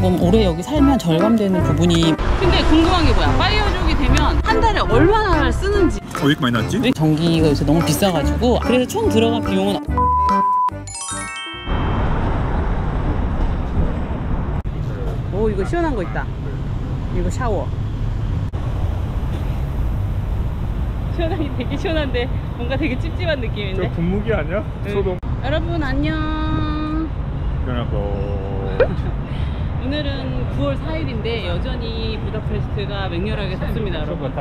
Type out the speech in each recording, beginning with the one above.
조금 오래 여기 살면 절감되는 부분이. 근데 궁금한 게 뭐야, 파이어족이 되면 한 달에 얼마나 쓰는지. 왜 이렇게 많이 났지? 전기가 요새 너무 비싸가지고. 그래서 총 들어간 비용은 오, 이거 시원한 거 있다. 이거 샤워. 시원하긴 되게 시원한데 뭔가 되게 찝찝한 느낌인데. 저 분무기 아니야? 소동. 여러분 안녕. 그러고 오늘은 9월 4일인데 여전히 부다페스트가 맹렬하게 덥습니다, 여러분.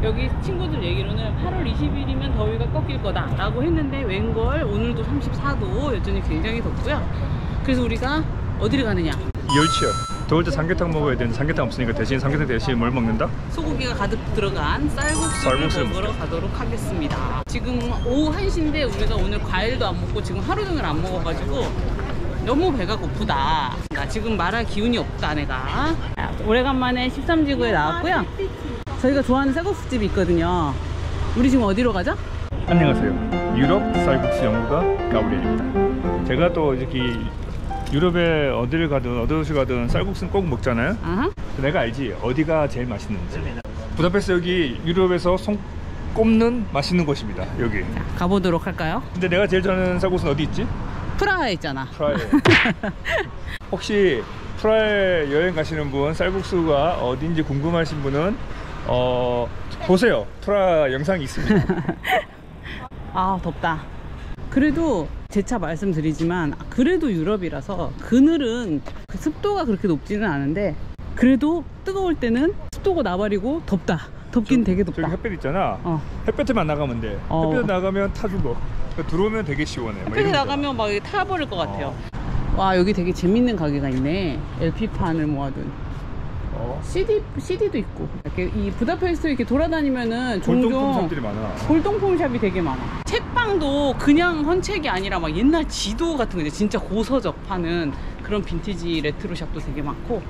여기 친구들 얘기로는 8월 20일이면 더위가 꺾일 거다 라고 했는데 웬걸 오늘도 34도, 여전히 굉장히 덥고요. 그래서 우리가 어디를 가느냐, 열치요. 더울 때 삼계탕 먹어야 되는데 삼계탕 없으니까 대신 삼계탕 대신 뭘 먹는다? 소고기가 가득 들어간 쌀국수를 먹으러 가도록 하겠습니다. 지금 오후 1시인데 우리가 오늘 과일도 안 먹고 지금 하루 종일 안 먹어가지고 너무 배가 고프다. 나 지금 말할 기운이 없다 내가. 오래간만에 13지구에 나왔고요. 저희가 좋아하는 쌀국수집이 있거든요. 우리 지금 어디로 가죠? 안녕하세요. 유럽 쌀국수 연구가 가브리엘입니다. 제가 또 이렇게 유럽에 어디를 가든 어디를 가든 쌀국수는 꼭 먹잖아요. 내가 알지 어디가 제일 맛있는지. 부다페스트 여기 유럽에서 손 꼽는 맛있는 곳입니다. 여기. 자, 가보도록 할까요? 근데 내가 제일 좋아하는 쌀국수는 어디 있지? 프라하에 있잖아. 프라하에. 혹시 프라하에 여행 가시는 분, 쌀국수가 어딘지 궁금하신 분은 보세요. 프라하 영상이 있습니다. 아, 덥다. 그래도 재차 말씀드리지만 그래도 유럽이라서 그늘은 그 습도가 그렇게 높지는 않은데 그래도 뜨거울 때는 습도가 나발이고 덥다. 덥긴 되게 덥다. 저기 햇볕 있잖아. 햇볕에만 나가면 돼. 햇볕에 나가면 타 죽어. 그러니까 들어오면 되게 시원해. 햇볕에 나가면 막 타버릴 것 같아요. 와, 여기 되게 재밌는 가게가 있네. LP판을 모아둔. CD도 있고. 이렇게 이 부다페스트 이렇게 돌아다니면은 종종 골동품 샵들이 많아. 골동품 샵이 되게 많아. 책방도 그냥 헌책이 아니라 막 옛날 지도 같은 거, 진짜 고서적 파는 그런 빈티지 레트로 샵도 되게 많고.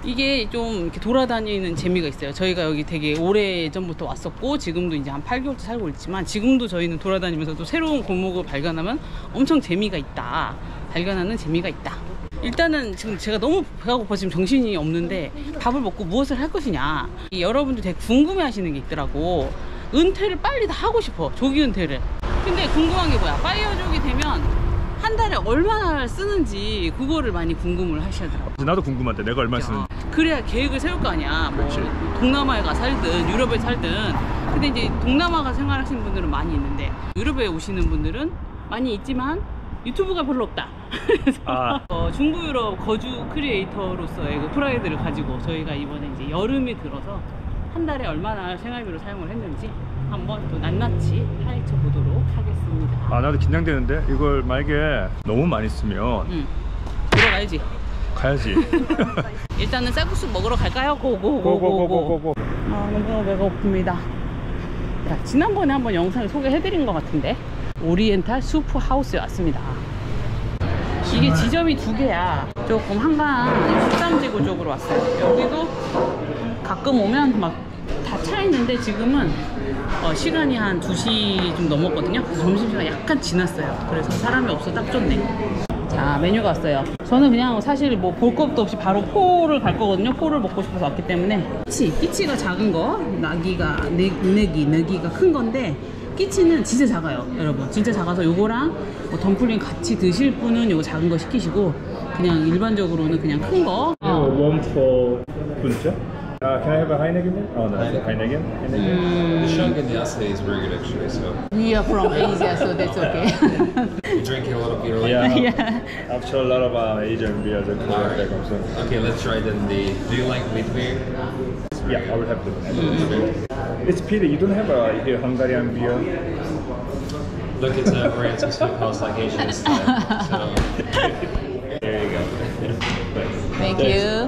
이게 좀 이렇게 돌아다니는 재미가 있어요. 저희가 여기 되게 오래 전부터 왔었고 지금도 이제 한 8개월째 살고 있지만 지금도 저희는 돌아다니면서 또 새로운 골목을 발견하면 엄청 재미가 있다. 발견하는 재미가 있다. 일단은 지금 제가 너무 배가 고파 지금 정신이 없는데 밥을 먹고 무엇을 할 것이냐. 여러분들 되게 궁금해 하시는 게 있더라고. 은퇴를 빨리 다 하고 싶어, 조기 은퇴를. 근데 궁금한 게 뭐야, 파이어족이 되면 한 달에 얼마나 쓰는지 그거를 많이 궁금을 하시더라고. 나도 궁금한데 내가 얼마 쓰는지. 그래야 계획을 세울 거 아니야. 뭐 동남아에 가 살든 유럽에 살든. 근데 이제 동남아가 생활하시는 분들은 많이 있는데 유럽에 오시는 분들은 많이 있지만 유튜브가 별로 없다. 그래서 중부 유럽 거주 크리에이터로서의 그 프라이드를 가지고 저희가 이번에 이제 여름이 들어서 한 달에 얼마나 생활비로 사용을 했는지 한번 또 낱낱이 파헤쳐 보도록 하겠습니다. 나도 긴장되는데 이걸 만약에 너무 많이 쓰면 들어가야지. 가야지. 일단은 쌀국수 먹으러 갈까요? 고고고고고고. 너무 배가 고픕니다. 자, 지난번에 한번 영상을 소개해드린 것 같은데 오리엔탈 수프 하우스에 왔습니다. 이게 지점이 두 개야. 조금 한강 13지구 쪽으로 왔어요. 여기도 가끔 오면 막 다 차 있는데 지금은 시간이 한 2시 좀 넘었거든요. 점심시간 약간 지났어요. 그래서 사람이 없어 딱 좋네. 자, 메뉴가 왔어요. 저는 그냥 사실 뭐 볼 것도 없이 바로 포를 갈 거거든요. 포를 먹고 싶어서 왔기 때문에. 끼치가 작은 거, 너기가 큰 건데 끼치는 진짜 작아요, 여러분. 진짜 작아서 요거랑 뭐 덤플링 같이 드실 분은 요거 작은 거 시키시고 그냥 일반적으로는 그냥 큰 거. Warm for puncha. Can I have a Heineken? Oh no, Heineken. The Schengen Yasse is very good actually. So We are from Asia, so that's okay. you drink a lot of beer. Yeah. I've tried a lot of Asian beers and Korean so. Okay, let's try then the. Do you like wheat beer? Yeah, I will have them. It's pity you don't have here Hungarian beer. Look, it's a very specific house like Asian style. So There you go. Thank you.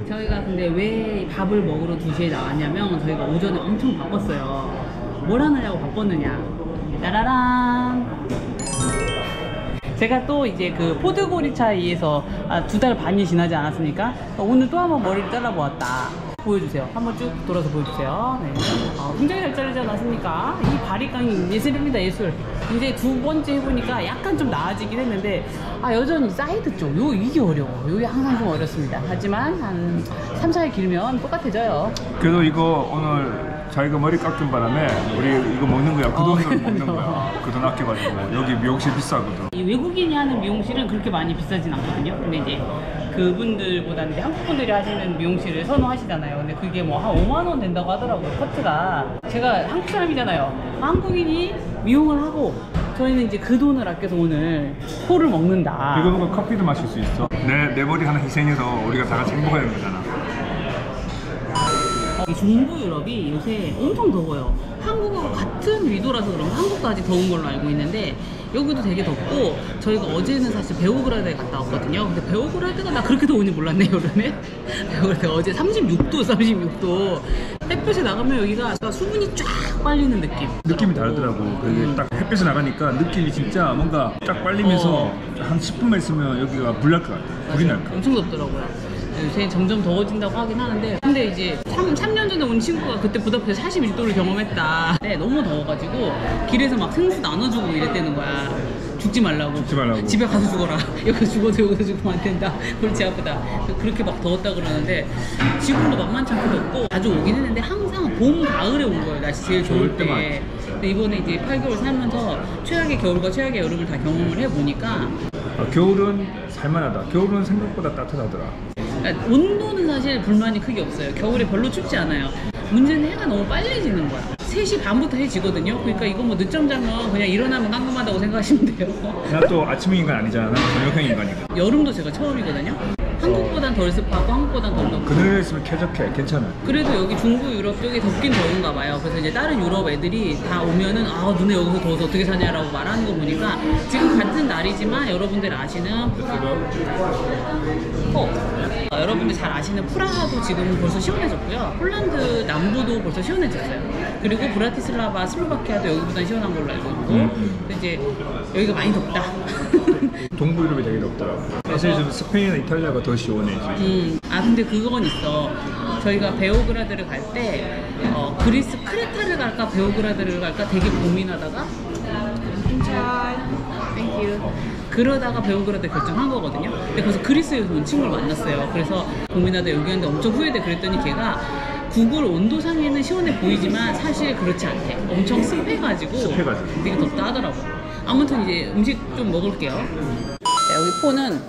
저희가 근데 왜 밥을 먹으러 2시에 나왔냐면 저희가 오전에 엄청 바빴어요. 뭘 하느냐고 바빴느냐. 짜라란. 제가 또 이제 그 포드고리차이에서 2달 반이 지나지 않았습니까? 오늘 또 한번 머리를 잘라보았다. 보여주세요. 한번 쭉 돌아서 보여주세요. 네. 굉장히 잘 자르지 않았습니까? 이 바리깡이 예술입니다, 예술. 이제 두 번째 해보니까 약간 좀 나아지긴 했는데, 여전히 사이드 쪽, 이게 어려워. 요게 항상 좀 어렵습니다. 하지만 한 3, 4일 길면 똑같아져요. 그래도 이거 오늘 자기가 머리 깎은 바람에 우리 이거 먹는 거야. 그 돈으로 먹는 거야. 그 돈 아껴가지고. 여기 미용실 비싸거든. 이 외국인이 하는 미용실은 그렇게 많이 비싸진 않거든요. 근데 이제 그분들보다는 이제 한국 분들이 하시는 미용실을 선호하시잖아요. 근데 그게 뭐 한 5만 원 된다고 하더라고요. 커트가. 제가 한국 사람이잖아요. 한국인이 미용을 하고 저희는 이제 그 돈을 아껴서 오늘 코를 먹는다. 이거 보고 커피도 마실 수 있어. 내 머리 하나 희생해서 우리가 다 같이 행복하는 거잖아. 이 중부 유럽이 요새 엄청 더워요. 한국하고 같은 위도라서 그런가 한국도 아직 더운 걸로 알고 있는데 여기도 되게 덥고 저희가 어제는 사실 베오그라드에 갔다 왔거든요. 근데 베오그라드가 나 그렇게 더운지 몰랐네 여름에. 베오그라드 어제 36도 햇볕에 나가면 여기가 수분이 쫙 빨리는 느낌. 느낌이 다르더라고. 그게 딱 햇빛에 나가니까 느낌이 진짜 뭔가 쫙 빨리면서 한 10분만 있으면 여기가 불날 것 같아. 불이 날 것 같아. 엄청 덥더라고요. 요새 점점 더워진다고 하긴 하는데 근데 이제 3년 전에 온 친구가 그때 부다페스트 42도를 경험했다. 네, 너무 더워가지고 길에서 막 생수 나눠주고 이랬다는 거야. 죽지 말라고. 집에 가서 죽어라. 여기서 죽어도 여기서 죽으면 안 된다. 골치 아프다. 그렇게 막 더웠다 그러는데 지금도 만만치 않게 덥고 자주 오긴 했는데 항상 봄, 가을에 온 거예요. 날씨 제일 좋을 때. 근데 이번에 이제 8개월 살면서 최악의 겨울과 최악의 여름을 다 경험을 해보니까 겨울은 살만하다. 겨울은 생각보다 따뜻하더라. 그러니까 온도는 사실 불만이 크게 없어요. 겨울에 별로 춥지 않아요. 문제는 해가 너무 빨리 지는 거야. 3시 반부터 해 지거든요. 그러니까 이거 뭐 늦잠 자면 그냥 일어나면 깜깜하다고 생각하시면 돼요. 나 또 아침 인간 아니잖아. 나 저녁형 인간이거든. 여름도 제가 처음이거든요. 한국보단 덜 습하고 한국보단 덜 덥고 그늘에 있으면 쾌적해. 괜찮아. 그래도 여기 중부 유럽 쪽이 덥긴 더운가 봐요. 그래서 이제 다른 유럽 애들이 다 오면은 너네 여기서 더워서 어떻게 사냐라고 말하는 거 보니까 지금 같은 날이지만 여러분들 아시는 여러분들 잘 아시는 프라하도 지금 벌써 시원해졌고요. 폴란드 남부도 벌써 시원해졌어요. 그리고 브라티슬라바, 슬로바키아도 여기보다 시원한 걸로 알고 있고 근데 이제 여기가 많이 덥다. 동부 유럽이 되게 덥더라고. 사실 좀 스페인이나 이탈리아가 더 시원해 지금. 근데 그건 있어. 저희가 베오그라드를 갈 때 그리스 크레타를 갈까 베오그라드를 갈까 되게 고민하다가 땡큐. 그러다가 베오그라드 결정한 거거든요. 근데 그래서 그리스에서 온 친구를 만났어요. 그래서 고민하다 여기 왔는데 엄청 후회돼. 그랬더니 걔가 구글 온도상에는 시원해 보이지만 사실 그렇지 않대. 엄청 습해가지고 되게 덥다 하더라고요. 아무튼 이제 음식 좀 먹을게요. 자, 여기 포는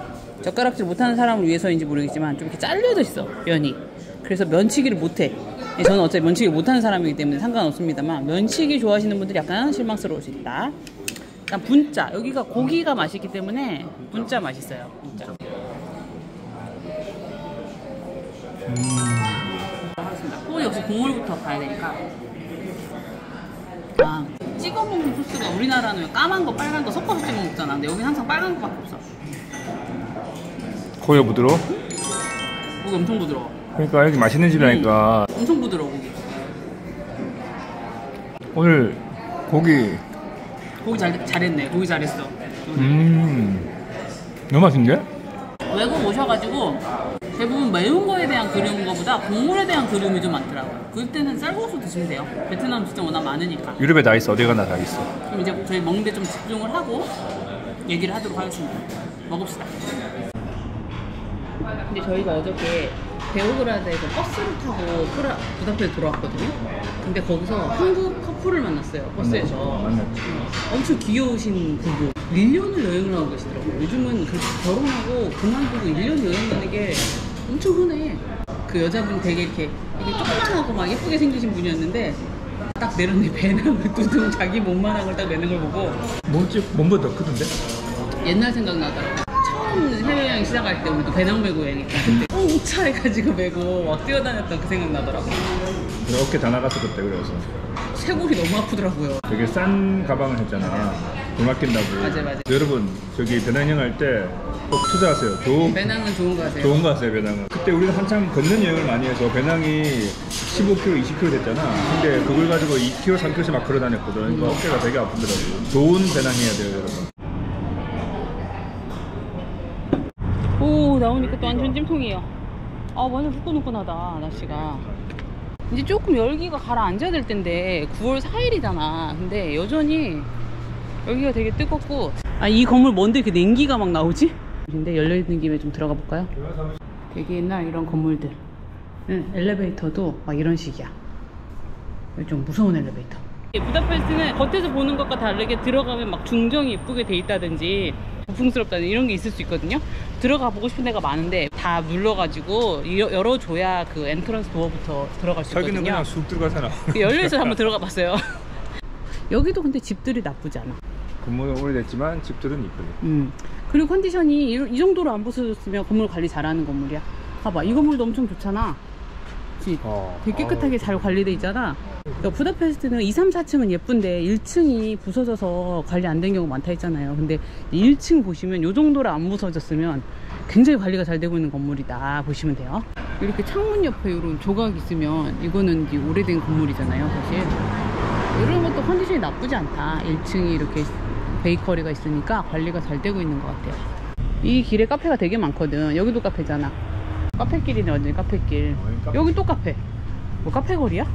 젓가락질 못하는 사람을 위해서인지 모르겠지만 좀 이렇게 잘려져 있어, 면이. 그래서 면치기를 못해. 저는 어차피 면치기 못하는 사람이기 때문에 상관없습니다만 면치기 좋아하시는 분들이 약간 실망스러울 수 있다. 일단 분짜. 여기가 고기가 맛있기 때문에 분짜 맛있어요. 분짜. 하겠습니다. 또 역시 국물부터 가야 되니까. 찍어 먹는 소스가 우리나라는 까만 거, 빨간 거 섞어서 찍어 먹잖아. 근데 여기는 항상 빨간 거밖에 없어. 고기가 부드러워? 고기 엄청 부드러워. 그러니까 여기 맛있는 집이라니까. 엄청 부드러워 고기. 오늘 고기 잘했네. 고기 잘했어. 너무 맛있는데? 외국 오셔가지고 대부분 매운 거에 대한 그리운 거보다 국물에 대한 그리움이 좀 많더라고요. 그때는 쌀국수 드시면 돼요. 베트남 진짜 워낙 많으니까. 유럽에 다 있어. 어디 가나 다 있어. 그럼 이제 저희 먹는 데 좀 집중을 하고 얘기를 하도록 하겠습니다. 먹읍시다. 근데 저희가 어저께 베오그라드에서 버스를 타고 부다페스트 돌아왔거든요. 근데 거기서 한국 커플을 만났어요. 버스에서. 만났지. 엄청 귀여우신 부부. 1년을 여행을 하고 계시더라고요. 요즘은 그렇게 결혼하고 그만두고 1년 여행 가는 게 엄청 흔해. 그 여자분 되게 이렇게 조그만하고 막 예쁘게 생기신 분이었는데 딱 내렸네. 배낭을 두둥 자기 몸만한 걸 딱 내는 걸 보고 몸보다 더 크던데? 옛날 생각나더라고요. 처음 해외여행 시작할 때 우리도 배낭 메고 여행했다. 그때 꽁차 해가지고 메고 막 뛰어다녔던 그 생각 나더라고요. 어깨 다 나갔어 그때. 그래서 쇄골이 너무 아프더라고요. 되게 싼 가방을 했잖아. 돈 아낀다고. 맞아. 여러분 저기 배낭여행 할 때 꼭 투자하세요. 배낭은 좋은 거 하세요. 좋은 거 하세요. 배낭은. 그때 우리가 한참 걷는 여행을 많이 해서 배낭이 15kg, 20kg 됐잖아. 근데 그걸 가지고 2kg, 3kg씩 막 걸어 다녔거든. 그러니까 어깨가 되게 아프더라고. 좋은 배낭 해야 돼요, 여러분. 오, 나오니까 또 완전 찜통이에요. 아 완전 후끈후끈하다 날씨가. 이제 조금 열기가 가라앉아야 될 텐데 9월 4일이잖아. 근데 여전히 여기가 되게 뜨겁고. 아 이 건물 뭔데 이렇게 냉기가 막 나오지? 근데 열려있는 김에 좀 들어가 볼까요? 되게 옛날 이런 건물들. 엘리베이터도 막 이런 식이야. 좀 무서운 엘리베이터. 부다페스트는 겉에서 보는 것과 다르게 들어가면 막 중정이 예쁘게 돼 있다든지 고풍스럽다든지 이런 게 있을 수 있거든요. 들어가 보고 싶은 데가 많은데 다 눌러가지고 열어줘야 그 엔트런스 도어부터 들어갈 수 있거든요. 자기는 그냥 쑥 들어가잖아. 열려있어서 한번 들어가 봤어요. 여기도 근데 집들이 나쁘지 않아. 건물은 오래됐지만 집들은 이쁘네. 그리고 컨디션이 이 정도로 안 부서졌으면 건물 관리 잘하는 건물이야. 봐봐 이 건물도 엄청 좋잖아. 그치? 되게 깨끗하게 잘 관리돼 있잖아. 그러니까 부다페스트는 2, 3, 4층은 예쁜데 1층이 부서져서 관리 안 된 경우 많다 했잖아요. 근데 1층 보시면 이 정도로 안 부서졌으면 굉장히 관리가 잘 되고 있는 건물이다 보시면 돼요. 이렇게 창문 옆에 이런 조각 있으면 이거는 이제 오래된 건물이잖아요 사실. 이런 것도 컨디션이 나쁘지 않다. 1층이 이렇게 베이커리가 있으니까 관리가 잘 되고 있는 것 같아요. 이 길에 카페가 되게 많거든. 여기도 카페잖아. 카페길이네 완전히 카페길. 여기 또 카페. 뭐 카페 거리야?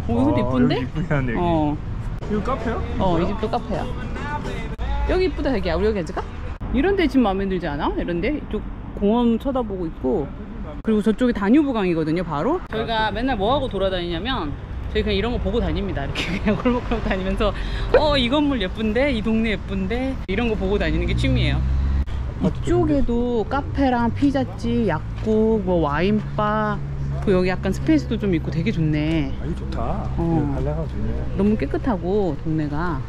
여기도 이쁜데? 여기 이쁘게 하네 여기. 이거 카페야? 이 집도 카페야. 여기 이쁘다 자기야. 우리 여기 앉을까? 이런 데 집 마음에 들지 않아? 이런 데? 이쪽 공원 쳐다보고 있고. 그리고 저쪽이 다뉴브강이거든요 바로. 저희가 맨날 뭐하고 돌아다니냐면 저희 그냥 이런 거 보고 다닙니다. 이렇게 그냥 골목골목 다니면서 이 건물 예쁜데 이 동네 예쁜데 이런 거 보고 다니는 게 취미예요. 이쪽에도 카페랑 피자집, 약국, 뭐 와인바, 그 여기 약간 스페이스도 좀 있고 되게 좋네. 아, 이거 좋다. 갈라가 좋네. 너무 깨끗하고 동네가.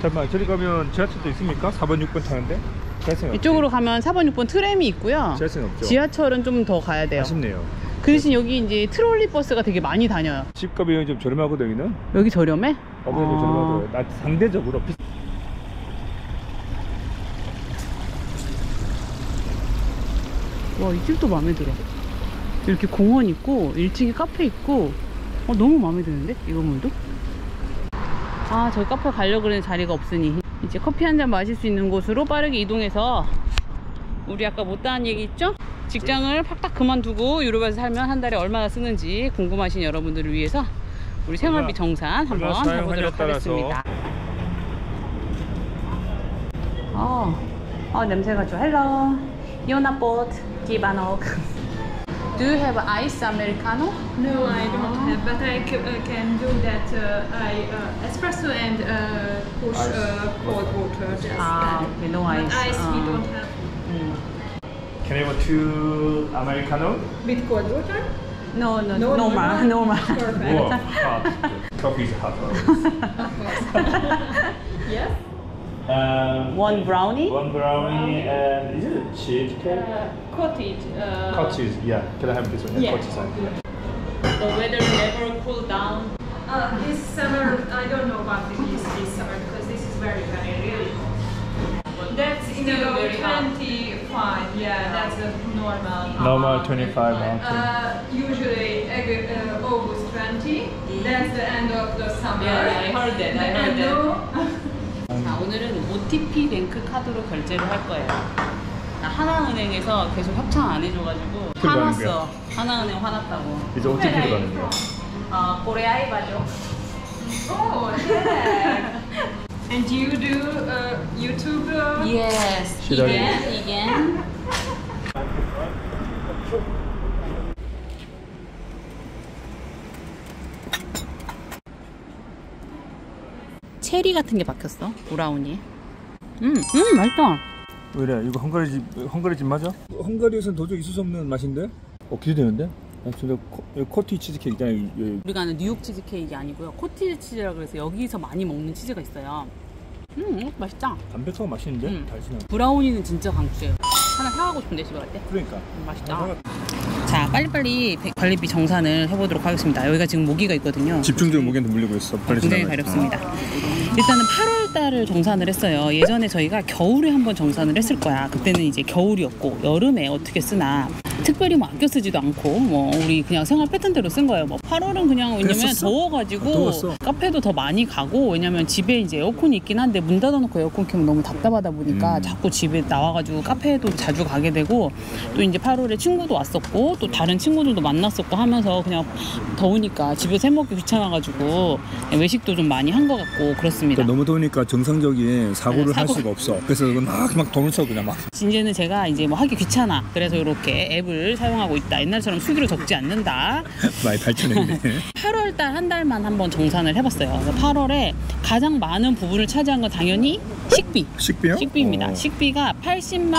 잠깐만 저리 가면 지하철도 있습니까? 4번 6번 타는데? 지하철은 이쪽으로 없지? 가면 4번 6번 트램이 있고요. 지하철은 없죠. 지하철은 좀 더 가야 돼요. 아쉽네요. 그 대신 여기 이제 트롤리 버스가 되게 많이 다녀요. 집값이 좀 저렴하거든 여기는. 여기 저렴해? 아무래도 저렴하더라고요. 나 상대적으로 와, 이 집도 마음에 들어. 이렇게 공원 있고 1층에 카페 있고 너무 마음에 드는데? 이 건물도? 아, 저 카페 가려고 그러는 자리가 없으니 이제 커피 한 잔 마실 수 있는 곳으로 빠르게 이동해서 우리 아까 못다한 얘기 있죠? 직장을 팍팍 그만두고 유럽에서 살면 한 달에 얼마나 쓰는지 궁금하신 여러분들을 위해서 우리 생활비 정산 한번 해보도록 하겠습니다. 냄새가 좋아. Hello, Jonapot, Kibanok. Do you have ice americano? No, I don't have, but I can do that. Espresso and push cold water. Just Okay, no ice. But ice we don't have. Can I have 2 americano? With cold water? No, normal. Perfect. Whoa, hot. Coffee is hot always. Yes. One brownie? One brownie and is it cheesecake? Cottage. Cottage, yeah. Can I have this one? Yeah. Cottage side. The weather never cool down. This summer, I don't know what it is this summer because this is very, very really hot. That's Still very hot. 25. Yeah, that's a normal. Normal 25. Okay. Usually August 20. That's the end of the summer. Yeah, I heard that. And now, 자, 오늘은 OTP 뱅크 카드로 결제를 할 거예요. 나 하나은행에서 계속 협찬 안 해줘가지고 화났어. 하나은행 화났다고. 이제 OTP로 가는 거야. 코레아이 바죠. oh, yeah. And you do YouTube? Yes. 시다리. again. 체리 같은 게 박혔어. 브라우니. 맛있다. 왜래? 이거 헝가리 집 맞아? 헝가리에서는 도저히 있을 수 없는 맛인데? 기대되는데? 진짜 코티 치즈케이크 있잖아요. 우리가 아는 뉴욕 치즈케이크 아니고요. 코티즈 치즈라고 해서 여기서 많이 먹는 치즈가 있어요. 맛있다. 담백하고 맛있는데? 달신한. 브라우니는 진짜 강추예요. 하나 사가고 싶은데 집에 갈 때. 그러니까. 맛있다. 자, 빨리빨리 관리비 정산을 해보도록 하겠습니다. 여기가 지금 모기가 있거든요. 집중적으로 모기한테 물리고 있어. 빨리 굉장히 가렵습니다. 일단은 8월달을 정산을 했어요. 예전에 저희가 겨울에 한번 정산을 했을 거야. 그때는 이제 겨울이었고 여름에 어떻게 쓰나. 특별히 뭐 아껴 쓰지도 않고 뭐 우리 그냥 생활 패턴대로 쓴 거예요. 뭐 8월은 그냥 왜냐면 그랬었어? 더워가지고 더웠어. 카페도 더 많이 가고 왜냐면 집에 이제 에어컨이 있긴 한데 문 닫아놓고 에어컨 켜면 너무 답답하다 보니까 자꾸 집에 나와가지고 카페에도 자주 가게 되고 또 이제 8월에 친구도 왔었고 또 다른 친구들도 만났었고 하면서 그냥 더우니까 집에서 해먹기 귀찮아가지고 외식도 좀 많이 한 것 같고 그렇습니다. 그러니까 너무 더우니까 정상적인 사고를 네, 할 사고. 수가 없어. 그래서 막 돈을 써 그냥 막. 이제는 제가 이제 뭐 하기 귀찮아 그래서 이렇게 앱을 사용하고 있다. 옛날처럼 수기로 적지 않는다. 많이 발전했네. 8월달 한 달만 한번 정산을 해봤어요. 8월에 가장 많은 부분을 차지한 건 당연히 식비. 식비요? 식비입니다. 식비가 80만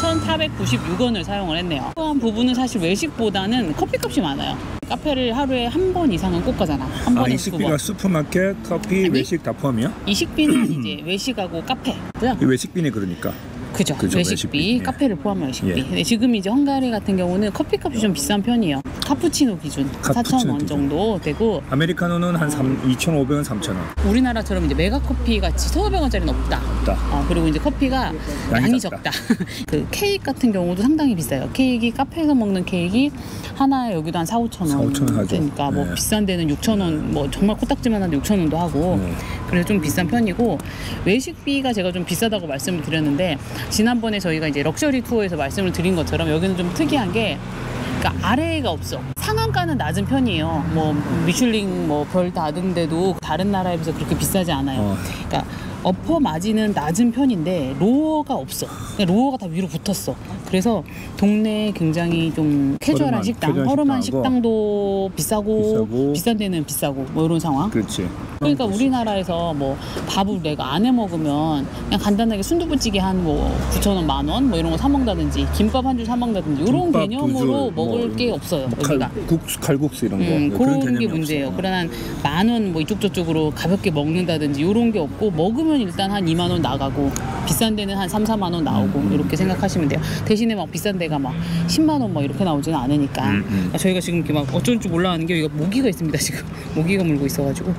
8,496원을 사용을 했네요. 또한 부분은 사실 외식보다는 커피값이 많아요. 카페를 하루에 한 번 이상은 꼭 가잖아. 한 아, 이 번에서 두 식비가 번. 슈퍼마켓, 커피, 아니? 외식 다 포함이야? 이 식비는 이제 외식하고 카페고요. 이 외식비네 그러니까. 그죠. 그죠, 외식비, 외식비. 예. 카페를 포함한 외식비. 예. 근데 지금 이제 헝가리 같은 경우는 커피값이 좀 비싼 편이에요. 카푸치노 기준 카푸치노 4,000원 기준. 정도 되고 아메리카노는 한 2,500원, 3,000원. 우리나라처럼 이제 메가커피 같이 1,500원짜리는 없다. 없다. 그리고 이제 커피가 양이 적다. 적다. 그 케이크 같은 경우도 상당히 비싸요. 케이크 카페에서 먹는 케이크 하나에 여기도 한 4,000~5,000원 4,000~5,000원 하죠. 되니까 뭐 네. 비싼 데는 6,000원, 뭐 정말 코딱지만 한데 6,000원도 하고 네. 그래서 좀 비싼 편이고 외식비가 제가 좀 비싸다고 말씀을 드렸는데 지난번에 저희가 이제 럭셔리 투어에서 말씀을 드린 것처럼 여기는 좀 특이한 게 그러니까 아래가 없어. 상한가는 낮은 편이에요. 뭐 미슐링 뭐 별 닫은데도 다른 나라에 비해서 그렇게 비싸지 않아요. 그러니까 어퍼 마진은 낮은 편인데 로어가 없어. 그냥 로어가 다 위로 붙었어. 그래서 동네에 굉장히 좀 캐주얼한 식당, 허름한 식당도 비싸고 비싼 데는 비싸고 뭐 이런 상황. 그렇지. 그러니까 우리나라에서 뭐 밥을 내가 안 해 먹으면 그냥 간단하게 순두부찌개 한 뭐 9,000원, 10,000원 뭐 이런 거 사 먹는다든지 김밥 한 줄 사 먹는다든지 이런 김밥 개념으로 두 줄, 먹을 뭐 게 없어요. 여기가. 칼국수 이런 거. 그런 개념이 게 문제예요. 없어. 그러나 10,000원 뭐 이쪽 저쪽으로 가볍게 먹는다든지 이런 게 없고 먹으면 일단 한 2만 원 나가고 비싼 데는 한 3, 4만 원 나오고 이렇게 생각하시면 돼요. 대신에 막 비싼 데가 막 10만 원 막 이렇게 나오지는 않으니까. 그러니까 저희가 지금 이렇게 막 어쩔 줄 몰라 하는 게 여기가 모기가 있습니다. 지금 모기가 물고 있어가지고.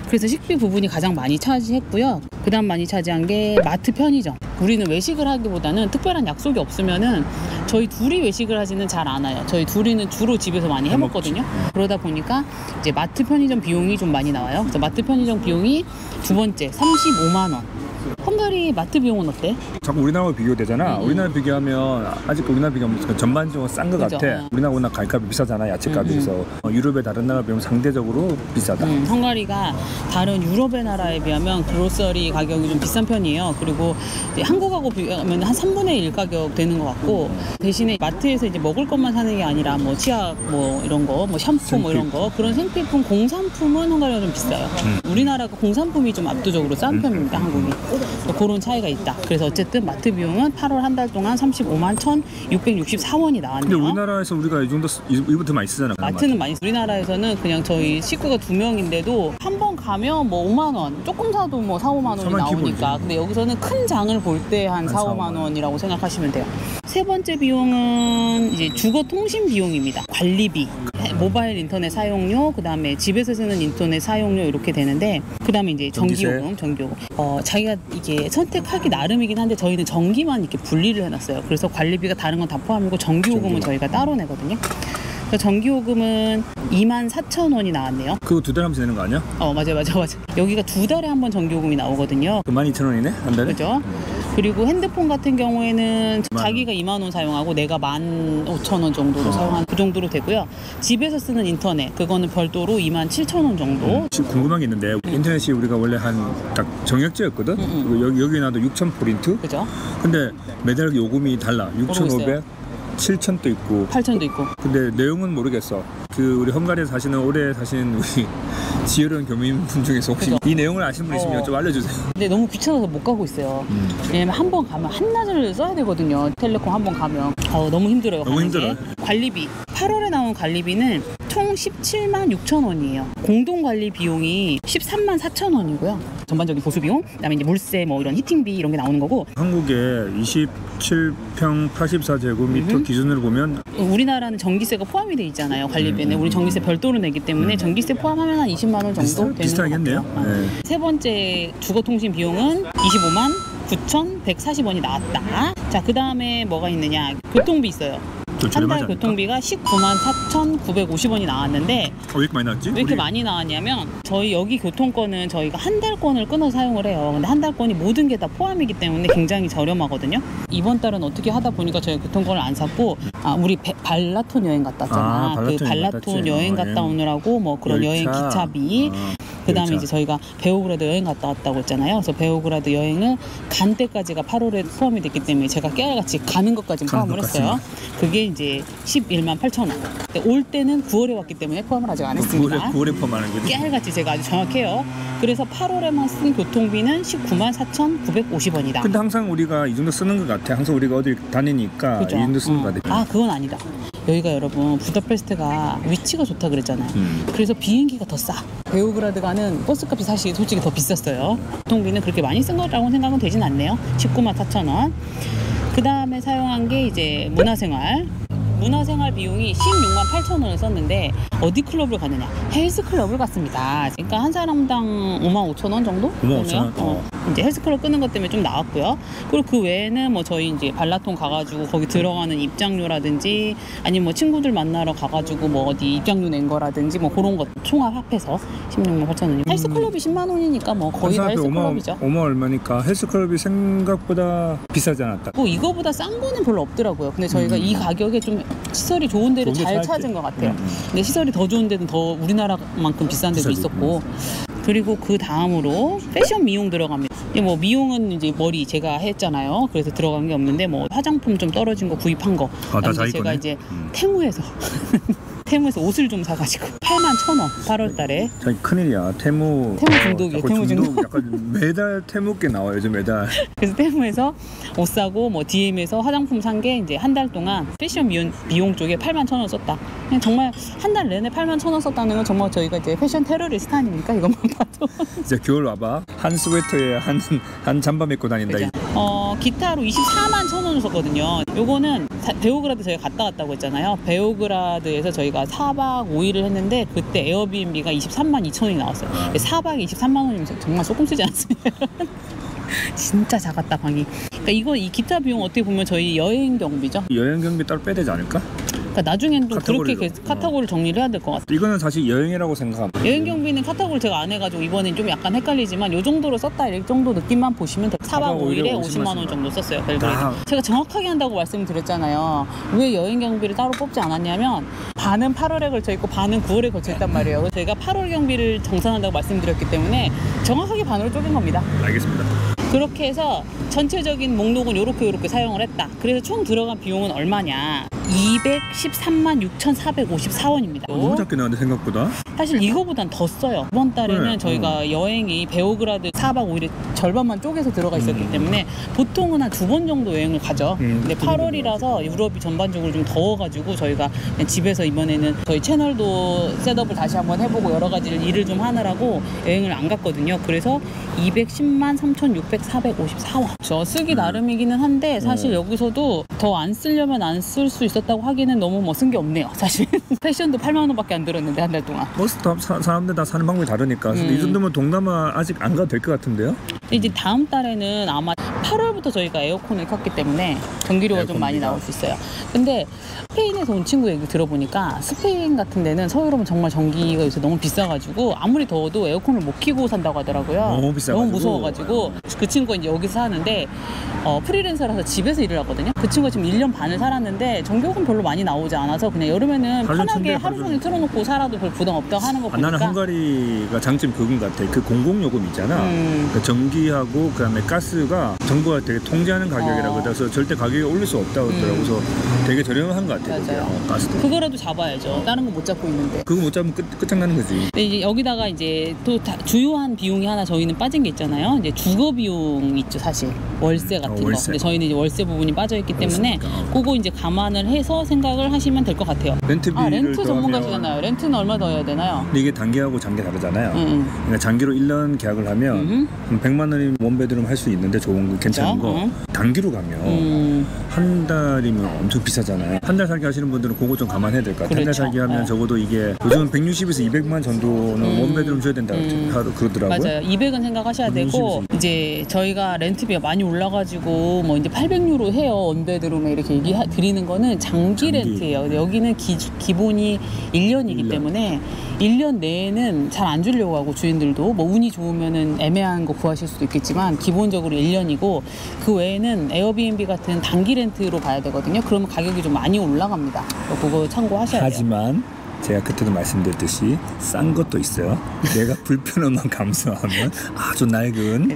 그래서 식비 부분이 가장 많이 차지했고요. 그 다음 많이 차지한 게 마트 편의점. 우리는 외식을 하기보다는 특별한 약속이 없으면은 저희 둘이 외식을 하지는 잘 않아요. 저희 둘이는 주로 집에서 많이 해먹거든요. 그러다 보니까 이제 마트 편의점 비용이 좀 많이 나와요. 그래서 마트 편의점 비용이 두 번째 35만 원. 헝가리 마트 비용은 어때? 자꾸 우리나라와 비교되잖아. 우리나라 비교하면 아직 우리나라 비교하면 전반적으로 싼 것 그죠. 같아. 우리나라보다 가격값이 비싸잖아. 야채값이. 그래서 유럽의 다른 나라 비하면 상대적으로 비싸다. 헝가리가 다른 유럽의 나라에 비하면 그로서리 가격이 좀 비싼 편이에요. 그리고 이제 한국하고 비교하면 한 3분의 1 가격 되는 것 같고 대신에 마트에서 이제 먹을 것만 사는 게 아니라 뭐 치약 뭐 이런 거, 뭐 샴푸 뭐 이런 거 그런 생필품, 공산품은 헝가리가 좀 비싸요. 우리나라가 공산품이 좀 압도적으로 싼 편입니다. 한국이. 그런 차이가 있다. 그래서 어쨌든 마트 비용은 8월 한 달 동안 35만 1,664원이 나왔네요. 근데 우리나라에서 우리가 이 정도 이부터 많이 쓰잖아. 마트는 많이 우리나라에서는 그냥 저희 식구가 2명인데도 한 번 가면 뭐 5만 원 조금 사도 뭐 4, 5만 원이 4만 나오니까 기본이지. 근데 여기서는 큰 장을 볼 때 한 4, 5만 원이라고 생각하시면 돼요. 세 번째 비용은 이제 주거 통신 비용입니다. 관리비, 모바일 인터넷 사용료, 그 다음에 집에서 쓰는 인터넷 사용료 이렇게 되는데 그 다음에 이제 전기요금. 자기가 이게 선택하기 나름이긴 한데 저희는 전기만 이렇게 분리를 해놨어요. 그래서 관리비가 다른 건 다 포함이고 전기요금은 저희가 따로 내거든요. 그래서 전기요금은 24,000원이 나왔네요. 그거 두 달 하면서 내는 거 아니야? 맞아. 여기가 두 달에 한 번 전기요금이 나오거든요. 그 12,000원이네? 한 달에? 그죠? 그리고 핸드폰 같은 경우에는 자기가 2만 원 사용하고 내가 15,000원 정도로 사용하는 그 정도로 되고요. 집에서 쓰는 인터넷 그거는 별도로 27,000원 정도. 지금 궁금한 게 있는데 인터넷이 우리가 원래 한 딱 정액제였거든? 그리고 여기 나도 6,000포인트? 그죠? 근데 매달 요금이 달라. 6,500, 7,000도 있고 8,000도 있고. 근데 내용은 모르겠어. 그 우리 헝가리에 사시는 오래 사시는 우리 지혜로운 교민분 중에서 혹시 그죠? 이 내용을 아시는 분 있으면 좀 알려주세요. 근데 너무 귀찮아서 못 가고 있어요. 왜냐면 한 번 가면 한낮을 써야 되거든요. 텔레콤 한 번 가면. 너무 힘들어요. 너무 가는 게. 힘들어요. 관리비. 8월에 나온 관리비는 총 17만 6천 원이에요. 공동 관리 비용이 13만 4천 원이고요. 전반적인 보수 비용, 그다음에 이제 물세 뭐 이런 히팅비 이런 게 나오는 거고. 한국에 27평 84제곱미터 기준으로 보면 우리나라는 전기세가 포함이 돼 있잖아요. 관리비는 우리 전기세 별도로 내기 때문에 전기세 포함하면 한 20만 원 정도 되는 비슷하겠네요. 것 같아요. 네. 세 번째 주거통신 비용은 25만 9,140원이 나왔다. 자, 그 다음에 뭐가 있느냐? 교통비 있어요. 좀 한 저렴하지 달 않을까? 교통비가 194,950원이 나왔는데 왜 이렇게 많이 나왔지? 왜 이렇게 우리 많이 나왔냐면 저희 여기 교통권은 저희가 한 달권을 끊어 사용을 해요. 근데 한 달권이 모든 게 다 포함이기 때문에 굉장히 저렴하거든요. 이번 달은 어떻게 하다 보니까 저희 교통권을 안 샀고 우리 발라톤 여행 갔다 왔잖아. 그 발라톤 여행 갔다 오느라고 뭐 그런 여행 기차비 그 다음에 이제 저희가 베오그라드 여행 갔다 왔다고 했잖아요. 그래서 베오그라드 여행은 간 때까지가 8월에 포함이 됐기 때문에 제가 깨알같이 가는 것까지 포함을 했어요. 그게 이제 11만 8천 원. 근데 올 때는 9월에 왔기 때문에 포함을 아직 안 했습니다. 9월에 포함하는 거지? 깨알같이 제가 아주 정확해요. 그래서 8월에만 쓴 교통비는 194,950원이다. 근데 항상 우리가 이 정도 쓰는 것 같아. 항상 우리가 어디 다니니까 그죠? 이 정도 쓰는 것 같아. 그건 아니다. 여기가 여러분 부다페스트가 위치가 좋다 그랬잖아요. 그래서 비행기가 더 싸. 베오그라드 가는 버스값이 사실 솔직히 더 비쌌어요. 교통비는 그렇게 많이 쓴 거라고 생각은 되진 않네요. 194,000원. 그 다음에 사용한 게 이제 문화생활 비용이 168,000원을 썼는데 어디 클럽을 가느냐? 헬스 클럽을 갔습니다. 그러니까 한 사람당 55,000원 정도? 55,000원? 이제 헬스 클럽 끊는 것 때문에 좀 나왔고요. 그리고 그 외에는 뭐 저희 이제 발라톤 가가지고 거기 들어가는 입장료라든지 아니면 뭐 친구들 만나러 가가지고 뭐 어디 입장료 낸 거라든지 뭐 그런 것 총합 합해서 168,000원이고 헬스 클럽이 10만 원이니까 뭐 거의 다 헬스 클럽이죠. 5만 얼마니까 헬스 클럽이 생각보다 비싸지 않았다. 뭐 이거보다 싼 거는 별로 없더라고요. 근데 저희가 이 가격에 좀 시설이 좋은 데를 잘 찾은 것 같아요. 근데 시설이 더 좋은 데는 더 우리나라만큼 비싼 데도 있었고. 그리고 그 다음으로 패션 미용 들어갑니다. 뭐 미용은 이제 머리 제가 했잖아요. 그래서 들어간 게 없는데 뭐 화장품 좀 떨어진 거 구입한 거. 다 자기 제가 거네? 이제 테무에서 옷을 좀 사가지고 81,000원 8월달에. 자기 큰일이야. 테무 중독이에요. 테무 중독. 약간 매달 테무께 나와요. 요즘 매달. 그래서 테무에서 옷 사고 뭐 DM에서 화장품 산 게 이제 한 달 동안 패션 미용 쪽에 81,000원 썼다. 그냥 정말 한 달 내내 81,000원 썼다는 건 정말 저희가 이제 패션 테러리스트 아닙니까? 이것만 봐도. 이제 겨울 와봐. 한 스웨터에 한 잠바 입고 다닌다. 그죠? 기타로 241,000원을 썼거든요. 요거는 베오그라드 저희가 갔다 왔다고 했잖아요. 베오그라드에서 저희가 4박 5일을 했는데 그때 에어비앤비가 232,000원이 나왔어요. 4박에 23만 원이면 정말 조금 쓰지 않습니까? 진짜 작았다 방이. 그러니까 이 기타 비용 어떻게 보면 저희 여행 경비죠. 여행 경비 따로 빼야 되지 않을까? 그러니까 나중엔 또 그렇게 카테고리로. 카테고리를 정리를 해야 될 것 같아요. 이거는 사실 여행이라고 생각합니다. 여행 경비는 카테고리 제가 안 해가지고 이번엔 좀 약간 헷갈리지만 요 정도로 썼다 이 정도 느낌만 보시면 돼요. 4박 5일에 50만 원 정도 썼어요. 벨그레이드. 제가 정확하게 한다고 말씀드렸잖아요. 왜 여행 경비를 따로 뽑지 않았냐면 반은 8월에 걸쳐 있고 반은 9월에 걸쳐 있단 말이에요. 그래서 제가 8월 경비를 정산한다고 말씀드렸기 때문에 정확하게 반으로 쪼갠 겁니다. 알겠습니다. 그렇게 해서 전체적인 목록은 요렇게 사용을 했다. 그래서 총 들어간 비용은 얼마냐? 2,136,454원입니다. 너무 작게 나왔는데 생각보다. 사실 이거보단 더 써요. 이번 달에는 그래. 저희가 여행이 베오그라드 4박 5일에 절반만 쪼개서 들어가 있었기 때문에 보통은 한 2번 정도 여행을 가죠. 근데 8월이라서 유럽이 전반적으로 좀 더워가지고 저희가 그냥 집에서 이번에는 저희 채널도 셋업을 다시 한번 해보고 여러 가지 일을 좀 하느라고 여행을 안 갔거든요. 그래서 210만 3,654원. 저 쓰기 나름이기는 한데 사실 여기서도 더 안 쓰려면 안 쓸 수 있었다고 하기는 너무 뭐 쓴 게 없네요. 사실 패션도 8만 원밖에 안 들었는데 한 달 동안. 버스 다 사람들 다 사는 방법이 다르니까. 근데 이 정도면 동남아 아직 안 가도 될 것 같은데요? 이제 다음 달에는 아마 8월부터 저희가 에어컨을 켰기 때문에 전기료가 좀 많이 나올 수 있어요. 근데 스페인에서 온 친구 얘기 들어보니까 스페인 같은 데는 서유럽은 정말 전기가 요새 너무 비싸가지고 아무리 더워도 에어컨을 못 켜고 산다고 하더라고요. 너무 비싸가지고. 너무 무서워가지고 그 친구가 이제 여기서 사는데 프리랜서라서 집에서 일을 하거든요. 그 친구가 지금 1년 반을 살았는데 전기요금 별로 많이 나오지 않아서 그냥 여름에는 편하게 하루 종일 틀어놓고 살아도 별 부담 없다고 하는 거 보니까 나는 헝가리가 장점이 그건 같아. 그 공공요금 있잖아. 그 전기하고 그다음에 가스가 정부가 되게 통제하는 가격이라고 그래서 절대 가격이 올릴 수 없다고 그러더라고. 그래서 되게 저렴한 것 같아. 맞아요. 가스도. 그거라도 잡아야죠. 다른 거 못 잡고 있는데. 그거 못 잡으면 끝장나는 거지. 근데 이제 여기다가 이제 또 주요한 비용이 하나 저희는 빠진 게 있잖아요. 이제 주거 비용 있죠, 사실. 월세 같은 거. 월세. 근데 저희는 이제 월세 부분이 빠져 있기 때문에 그거 이제 감안을 해서 생각을 하시면 될 것 같아요. 렌트비를 렌트 더하면 전문가시잖아요. 렌트는 얼마 더 해야 되나요? 근데 이게 단기하고 장기 다르잖아요. 응. 그러니까 장기로 1년 계약을 하면 100만 원이면 원베드룸 할 수 있는데 좋은 거 괜찮은 거. 단기로 가면 한 달이면 엄청 비싸잖아요. 한 달 살기 하시는 분들은 그거 좀 감안해야 될 것 같아요. 한 달 살기 하면 적어도 이게 요즘 160에서 200만 정도는 원베드룸 줘야 된다고 그러더라고요. 맞아요. 200은 생각하셔야 되고 이제 저희가 렌트비가 많이 올라가지고 뭐 이제 800유로 해요. 원베드룸에 이렇게 드리는 거는 장기 렌트예요. 근데 여기는 기본이 1년이기 때문에 1년 내에는 잘 안 주려고 하고 주인들도 뭐 운이 좋으면은 애매한 거 구하실 수도 있겠지만 기본적으로 1년이고 그 외에는 에어비앤비 같은 단기 렌트로 가야 되거든요. 그러면 가격이 좀 많이 올라갑니다. 그거 참고하셔야 돼요. 하지만 제가 그때도 말씀드렸듯이 싼 것도 있어요. 내가 불편함만 감수하면 아주 낡은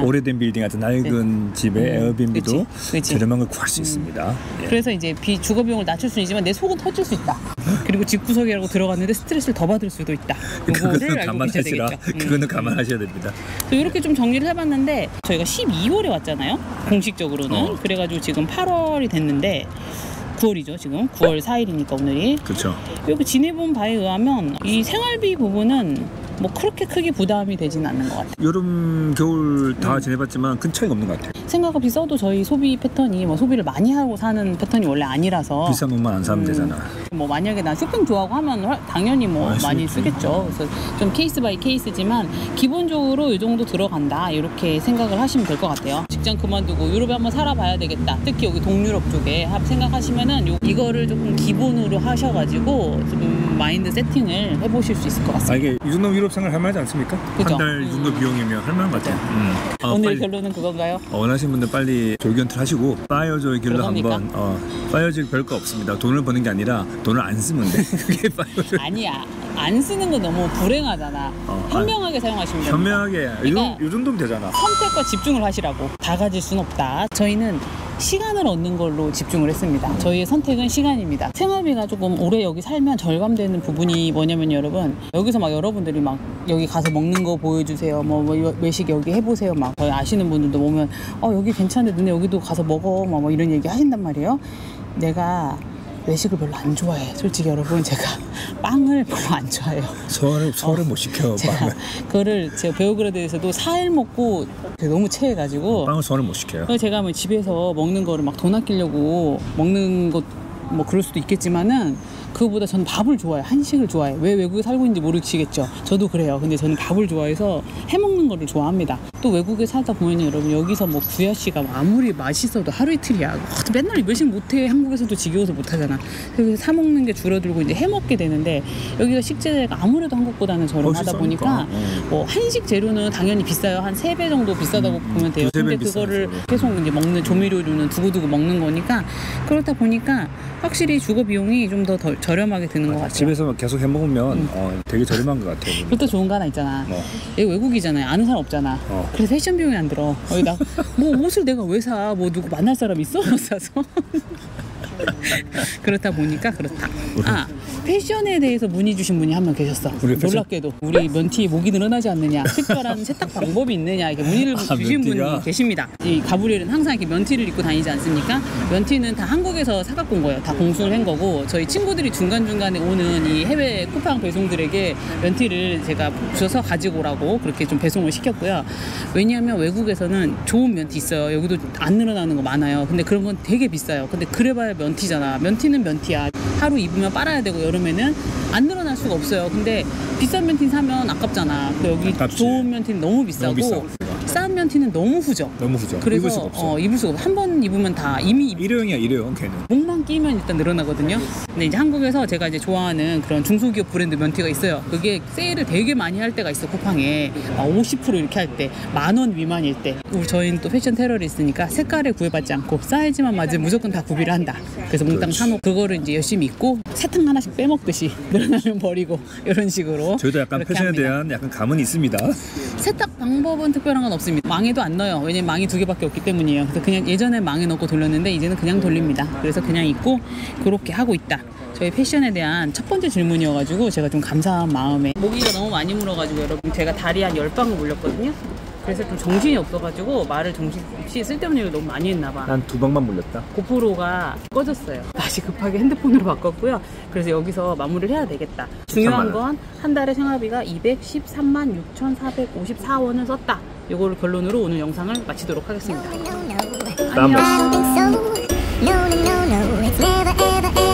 오래된 빌딩 같은 낡은 집에 에어비앤비도 저렴한 걸 구할 수 있습니다. 예. 그래서 이제 주거 비용을 낮출 수는 있지만 내 속은 터질 수 있다. 그리고 집구석이라고 들어갔는데 스트레스를 더 받을 수도 있다. 그거는 감안하시라. 그거는 감안하셔야 됩니다. 이렇게 좀 정리를 해봤는데 저희가 12월에 왔잖아요. 공식적으로는. 그래가지고 지금 8월이 됐는데 9월이죠. 지금 9월 4일이니까 오늘이. 그렇죠. 여기 지내본 바에 의하면 이 생활비 부분은 뭐 그렇게 크게 부담이 되지는 않는 것 같아요. 여름, 겨울 다 지내봤지만 큰 차이가 없는 것 같아요. 생각보다 비싸도 저희 소비 패턴이 뭐 소비를 많이 하고 사는 패턴이 원래 아니라서 비싼 옷만 안 사면 되잖아. 뭐 만약에 난 쇼핑 좋아하고 하면 당연히 뭐 많이 쓰겠죠. 그래서 좀 케이스 바이 케이스지만 기본적으로 이 정도 들어간다 이렇게 생각을 하시면 될 것 같아요. 직장 그만두고 유럽에 한번 살아봐야 되겠다. 특히 여기 동유럽 쪽에 생각하시면은 이거를 조금 기본으로 하셔가지고 좀 마인드 세팅을 해보실 수 있을 것 같습니다. 이게 이 정도 유럽 생활 할 만하지 않습니까? 한 달 이 정도 비용이면 할 만한 것 같아요. 오늘 빨리. 결론은 그건가요? 원하시는 분들 빨리 조견틀 하시고 파이어조의 길로 한번 파이어조 별거 없습니다. 돈을 버는 게 아니라 돈을 안 쓰면 돼. 그게 파이어조. 아니야. 안 쓰는 건 너무 불행하잖아. 현명하게 사용하시면 됩니다. 현명하게. 그러니까 이 정도면 되잖아. 선택과 집중을 하시라고. 다 가질 순 없다. 저희는 시간을 얻는 걸로 집중을 했습니다. 저희의 선택은 시간입니다. 생활비가 조금 오래 여기 살면 절감되는 부분이 뭐냐면 여러분 여기서 막 여러분들이 막 여기 가서 먹는 거 보여주세요. 뭐 외식 여기 해보세요. 막 저희 아시는 분들도 보면 여기 괜찮은데 너네 여기도 가서 먹어. 뭐 이런 얘기 하신단 말이에요. 내가 외식을 별로 안 좋아해. 솔직히 여러분 제가 빵을 별로 안 좋아해요. 소화를 못 시켜. 그거를 제가 베오그라드에서도 4일 먹고 너무 체해가지고 빵을 소화를 못 시켜요. 그래서 제가 뭐 집에서 먹는 거를 막 돈 아끼려고 먹는 것 뭐 그럴 수도 있겠지만은 그거보다 저는 밥을 좋아해요. 한식을 좋아해요. 왜 외국에 살고 있는지 모르시겠죠. 저도 그래요. 근데 저는 밥을 좋아해서 해먹는 거를 좋아합니다. 또 외국에 살다 보면 여러분 여기서 뭐 구야씨가 아무리 맛있어도 하루 이틀이야. 맨날 외식 못해. 한국에서도 지겨워서 못하잖아. 그래서 사 먹는 게 줄어들고 이제 해먹게 되는데 여기가 식재료가 아무래도 한국보다는 저렴하다 보니까 뭐 한식 재료는 당연히 비싸요. 한 3배 정도 비싸다고 보면 돼요. 근데 그거를 계속 이제 먹는 조미료류는 두고두고 먹는 거니까 그렇다 보니까 확실히 주거 비용이 좀 더 저렴하게 드는 것 같아요. 집에서 계속 해먹으면 되게 저렴한 것 같아요. 그것도 좋은 거 하나 있잖아. 여기 외국이잖아요. 아는 사람 없잖아. 그래서 패션 비용이 안 들어. 여기다 뭐 옷을 내가 왜 사? 뭐 누구 만날 사람 있어? 사서. 그렇다 보니까 그렇다. 패션에 대해서 문의 주신 분이 한 명 계셨어. 놀랍게도 우리 면티 목이 늘어나지 않느냐, 특별한 세탁 방법이 있느냐 이렇게 문의를 주신 분이 계십니다. 이 가브리엘은 항상 이렇게 면티를 입고 다니지 않습니까? 면티는 다 한국에서 사갖고 온 거예요. 다 공수를 한 거고 저희 친구들이 중간중간에 오는 이 해외 쿠팡 배송들에게 면티를 제가 주셔서 가지고 오라고 그렇게 좀 배송을 시켰고요. 왜냐하면 외국에서는 좋은 면티 있어요. 여기도 안 늘어나는 거 많아요. 근데 그런 건 되게 비싸요. 근데 그래봐야 면티잖아. 면티는 면티야. 하루 입으면 빨아야 되고 여름에는 안 늘어날 수가 없어요. 근데 비싼 면티 사면 아깝잖아. 여기 좋은 면티는 너무 비싸고 싼 면티는 너무 후져. 그래서 입을 수가 없어. 입을 수가 없어. 한 번 입으면 다 이미 일회용이야 일회용 걔는. 목만 끼면 일단 늘어나거든요. 근데 이제 한국에서 제가 이제 좋아하는 그런 중소기업 브랜드 면티가 있어요. 그게 세일을 되게 많이 할 때가 있어. 쿠팡에 50% 이렇게 할 때 10,000원 미만일 때. 저희는 또 패션 테러를 있으니까 색깔에 구애받지 않고 사이즈만 맞으면 무조건 다 구비를 한다. 그래서 몽땅 사놓고 그거를 이제 열심히 입고 사탕 하나씩 빼먹듯이 늘어나면 버리고 이런 식으로. 저희도 약간 패션에 합니다. 대한 약간 감은 있습니다. 세탁 방법은 특별한 건 없습니다. 망에도 안 넣어요. 왜냐면 망이 2개밖에 없기 때문이에요. 그래서 그냥 예전에 망에 넣고 돌렸는데 이제는 그냥 돌립니다. 그래서 그냥 입고 그렇게 하고 있다. 저희 패션에 대한 첫 번째 질문이어가지고 제가 좀 감사한 마음에 모기가 너무 많이 물어가지고 여러분 제가 다리에 한 10방울 물렸거든요. 그래서 좀 정신이 없어가지고 말을 정신없이 쓸데없는 일을 너무 많이 했나봐. 난 2방만 물렸다. 고프로가 꺼졌어요. 다시 급하게 핸드폰으로 바꿨고요. 그래서 여기서 마무리를 해야 되겠다. 중요한 건 한 달에 생활비가 213만 6,454원을 썼다. 이거를 결론으로 오늘 영상을 마치도록 하겠습니다. 다음에. No, no, no, no, it's never ever